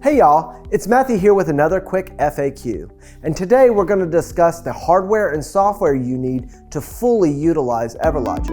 Hey y'all, it's Matthew here with another quick FAQ. And today we're going to discuss the hardware and software you need to fully utilize EverLogic.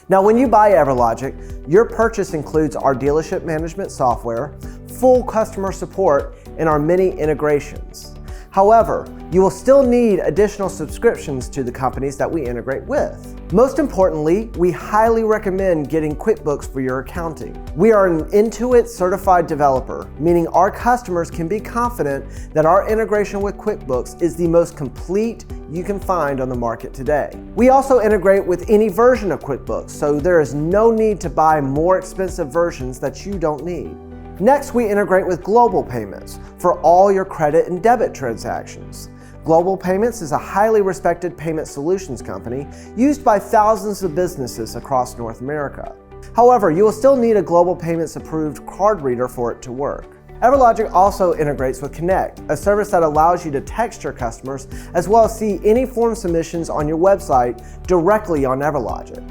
Now when you buy EverLogic, your purchase includes our dealership management software, full customer support, and our many integrations. However, you will still need additional subscriptions to the companies that we integrate with. Most importantly, we highly recommend getting QuickBooks for your accounting. We are an Intuit certified developer, meaning our customers can be confident that our integration with QuickBooks is the most complete you can find on the market today. We also integrate with any version of QuickBooks, so there is no need to buy more expensive versions that you don't need. Next, we integrate with Global Payments for all your credit and debit transactions. Global Payments is a highly respected payment solutions company used by thousands of businesses across North America. However, you will still need a Global Payments approved card reader for it to work. EverLogic also integrates with Connect, a service that allows you to text your customers as well as see any form submissions on your website directly on EverLogic.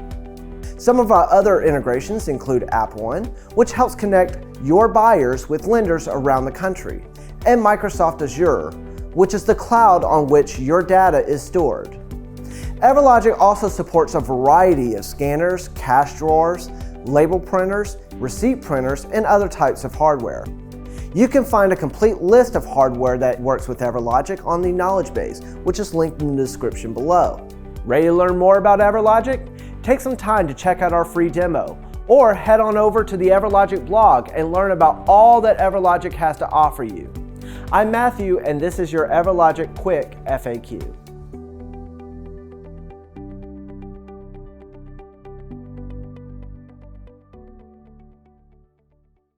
Some of our other integrations include App One, which helps connect your buyers with lenders around the country, and Microsoft Azure, which is the cloud on which your data is stored. EverLogic also supports a variety of scanners, cash drawers, label printers, receipt printers, and other types of hardware. You can find a complete list of hardware that works with EverLogic on the knowledge base, which is linked in the description below. Ready to learn more about EverLogic? Take some time to check out our free demo, or head on over to the EverLogic blog and learn about all that EverLogic has to offer you. I'm Matthew, and this is your EverLogic Quick FAQ.